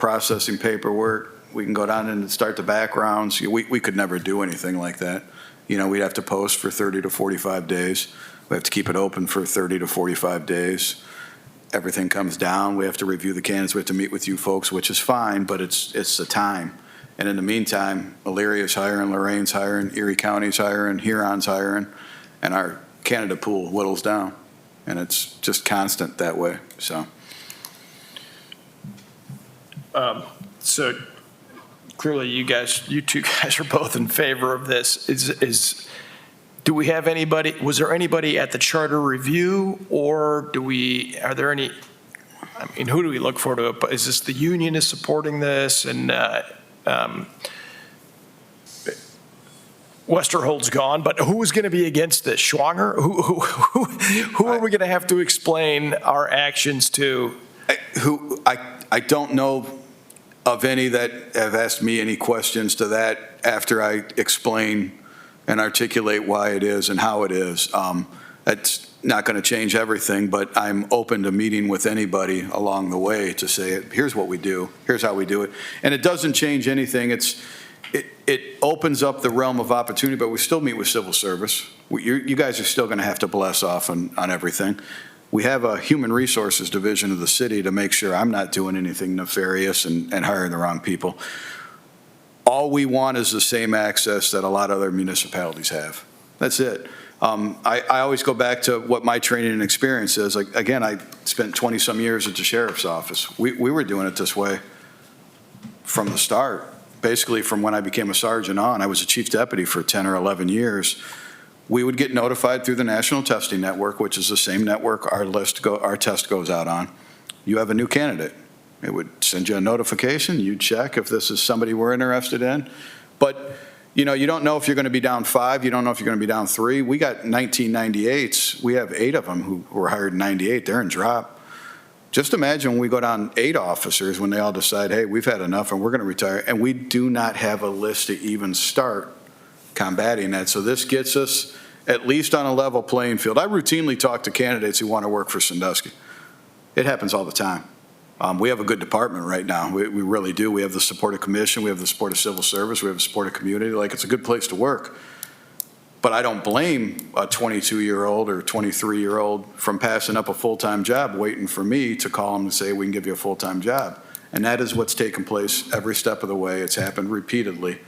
processing paperwork. We can go down and start the backgrounds. We could never do anything like that. We'd have to post for 30 to 45 days. We have to keep it open for 30 to 45 days. Everything comes down. We have to review the candidates. We have to meet with you folks, which is fine, but it's the time. And in the meantime, Illyria's hiring, Lorraine's hiring, Erie County's hiring, Huron's hiring, and our candidate pool whittles down. And it's just constant that way, so. So clearly you two guys are both in favor of this. Do we have anybody, was there anybody at the charter review, or are there any, who do we look for to, is this the union is supporting this, and Westerhold's gone, but who is going to be against this? Schwanger? Who are we going to have to explain our actions to? I don't know of any that have asked me any questions to that after I explain and articulate why it is and how it is. That's not going to change everything, but I'm open to meeting with anybody along the way to say, here's what we do, here's how we do it. And it doesn't change anything. It opens up the realm of opportunity, but we still meet with civil service. You guys are still going to have to bless off on everything. We have a human resources division of the city to make sure I'm not doing anything nefarious and hiring the wrong people. All we want is the same access that a lot of other municipalities have. That's it. I always go back to what my training and experience is. Like, again, I spent 20-some years at the sheriff's office. We were doing it this way from the start. Basically, from when I became a sergeant on, I was a chief deputy for 10 or 11 years. We would get notified through the National Testing Network, which is the same network our test goes out on. You have a new candidate. It would send you a notification. You check if this is somebody we're interested in. But, you don't know if you're going to be down 5. You don't know if you're going to be down 3. We got 1998s. We have 8 of them who were hired in 98. They're in drop. Just imagine when we go down 8 officers when they all decide, hey, we've had enough and we're going to retire. And we do not have a list to even start combating that. So this gets us at least on a level playing field. I routinely talk to candidates who want to work for Sandusky. It happens all the time. We have a good department right now. We really do. We have the support of commission. We have the support of civil service. We have the support of community. Like, it's a good place to work. But I don't blame a 22-year-old or 23-year-old from passing up a full-time job waiting for me to call them and say, we can give you a full-time job. And that is what's taken place every step of the way. It's happened repeatedly.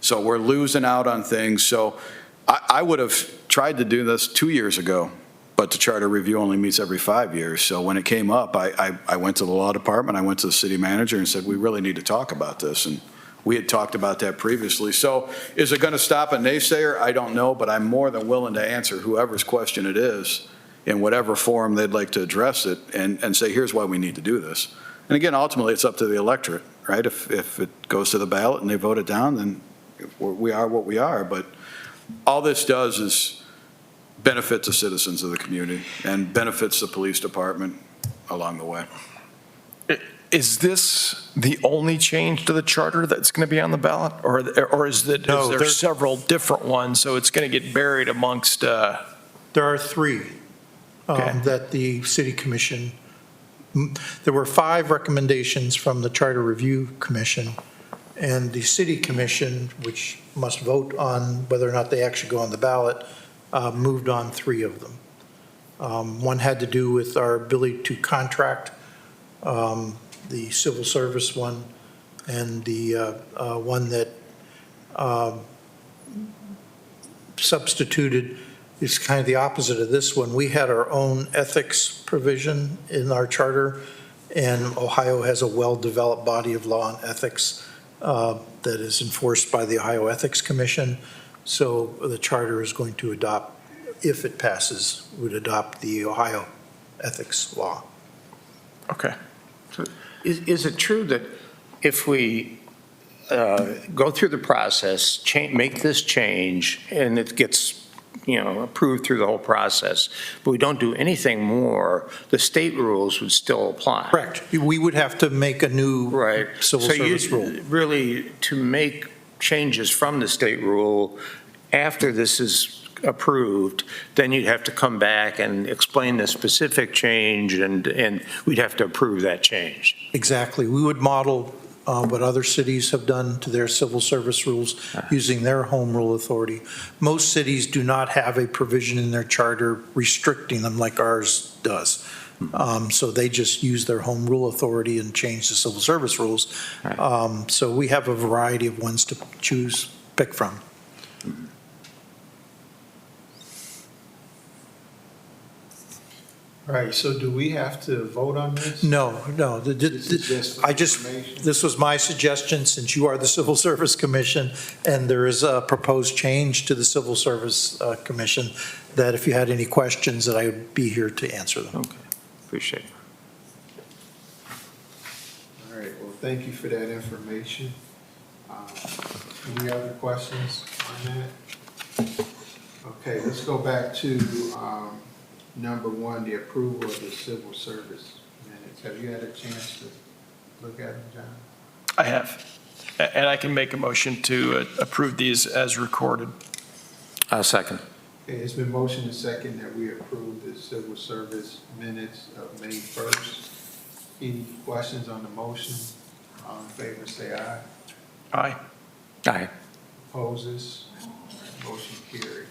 So we're losing out on things. So I would have tried to do this 2 years ago, but the charter review only meets every 5 years. So when it came up, I went to the law department, I went to the city manager and said, we really need to talk about this. And we had talked about that previously. So is it going to stop a naysayer? I don't know, but I'm more than willing to answer whoever's question it is in whatever form they'd like to address it and say, here's why we need to do this. And again, ultimately, it's up to the electorate, right? If it goes to the ballot and they vote it down, then we are what we are. But all this does is benefit the citizens of the community and benefits the police department along the way. Is this the only change to the charter that's going to be on the ballot, or is there several different ones, so it's going to get buried amongst? There are 3 Okay. that the City Commission, there were 5 recommendations from the Charter Review Commission, and the City Commission, which must vote on whether or not they actually go on the ballot, moved on 3 of them. One had to do with our ability to contract, the civil service one, and the one that substituted is kind of the opposite of this one. We had our own ethics provision in our charter, and Ohio has a well-developed body of law and ethics that is enforced by the Ohio Ethics Commission. So the charter is going to adopt, if it passes, would adopt the Ohio ethics law. Okay. So is it true that if we go through the process, make this change, and it gets, approved through the whole process, but we don't do anything more, the state rules would still apply? Correct. We would have to make a new civil service rule. Really, to make changes from the state rule after this is approved, then you'd have to come back and explain the specific change, and we'd have to approve that change. Exactly. We would model what other cities have done to their civil service rules using their home rule authority. Most cities do not have a provision in their charter restricting them like ours does. So they just use their home rule authority and change the civil service rules. So we have a variety of ones to pick from. All right, so do we have to vote on this? No. This is just for information? This was my suggestion, since you are the Civil Service Commission, and there is a proposed change to the Civil Service Commission, that if you had any questions, that I would be here to answer them. Okay, appreciate it. All right, well, thank you for that information. Any other questions on that? Okay, let's go back to number one, the approval of the civil service minutes. Have you had a chance to look at them, John? I have. And I can make a motion to approve these as recorded. Second. Okay, it's been motioned and second that we approve the civil service minutes of May 1st. Any questions on the motion? All in favor, say aye. Aye. Aye. Opposes? Motion carried.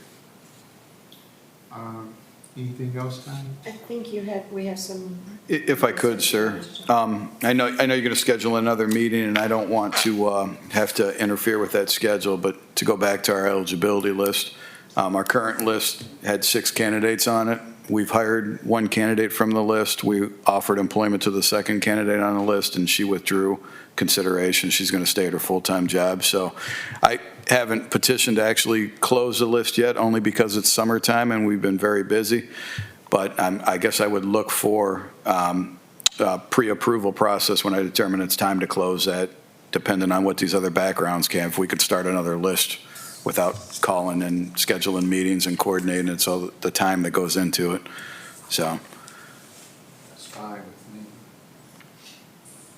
Anything else, Tanya? I think we have some. If I could, sir. I know you're going to schedule another meeting, and I don't want to have to interfere with that schedule, but to go back to our eligibility list, our current list had 6 candidates on it. We've hired 1 candidate from the list. We offered employment to the second candidate on the list, and she withdrew consideration. She's going to stay at her full-time job. So I haven't petitioned to actually close the list yet, only because it's summertime and we've been very busy. But I guess I would look for a pre-approval process when I determine it's time to close that, depending on what these other backgrounds can. If we could start another list without calling and scheduling meetings and coordinating it, so the time that goes into it. So, That's fine with me.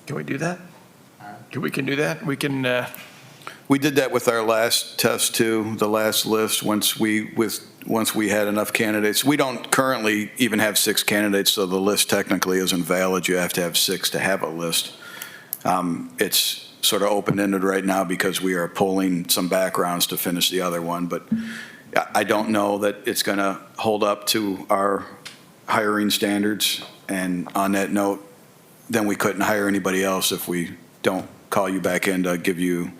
Can we do that? Aye. We can do that? We can, we did that with our last test too, the last list, once we had enough candidates. We don't currently even have 6 candidates, so the list technically isn't valid. You have to have 6 to have a list. It's sort of open-ended right now because we are pulling some backgrounds to finish the other one, but I don't know that it's going to hold up to our hiring standards. And on that note, then we couldn't hire anybody else if we don't call you back in to give you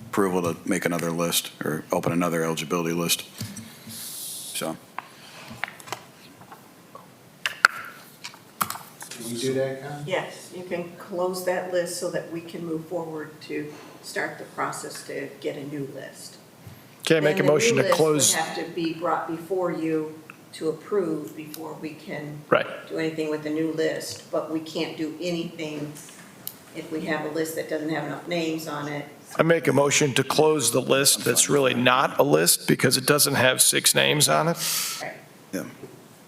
approval to make another list or open another eligibility list. So, Can we do that, Connie? Yes, you can close that list so that we can move forward to start the process to get a new list. can I make a motion to close? Then the new list would have to be brought before you to approve before we can Right. do anything with the new list. But we can't do anything if we have a list that doesn't have enough names on it. I make a motion to close the list that's really not a list because it doesn't have 6 names on it. Right.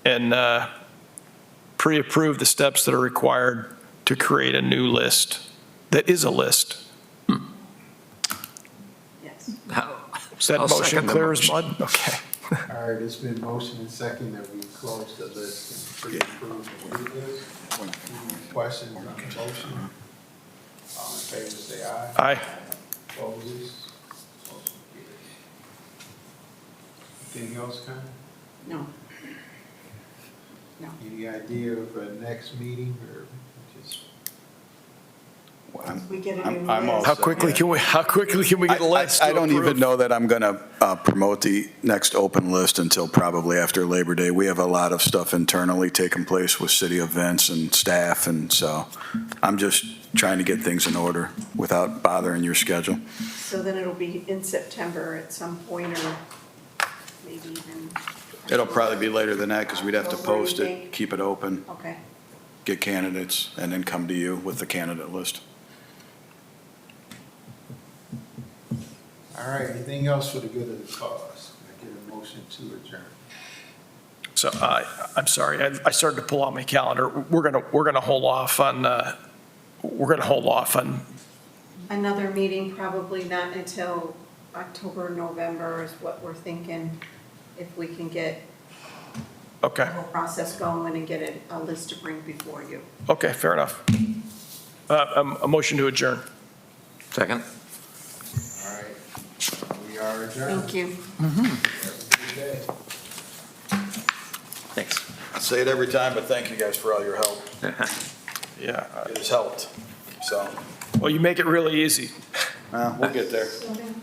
And pre-approve the steps that are required to create a new list that is a list. Yes. Is that I'll motion second the clear as motion. mud? Okay. All right, it's been motioned and second that we close the list and pre-approve the new list. Any questions on the motion? All in favor, say aye. Aye. Opposes? Motion carried. Anything else, Connie? No. No. Any idea of a next meeting or just? We get a new I'm all list. How quickly can we get a list? I to don't even approve? know that I'm going to promote the next open list until probably after Labor Day. We have a lot of stuff internally taking place with city events and staff, and so I'm just trying to get things in order without bothering your schedule. So then it'll be in September at some point, or maybe even. It'll probably be later than that because we'd have to October, you post it, think? keep it open, Okay. get candidates, and then come to you with the candidate list. All right, anything else for the good of the cause? I get a motion to adjourn. So I'm sorry, I started to pull out my calendar. We're gonna hold off on, Another meeting, probably not until October, November is what we're thinking. if we can get Okay, the whole process going and get a list to bring before you. okay, fair enough. A motion to adjourn. Second? All right. We are adjourned. Thank you. Have a good day. Thanks. I say it every time, but thank you guys for all your help. Yeah, It has helped, so, well, you make it really easy. we'll get there. Slow down.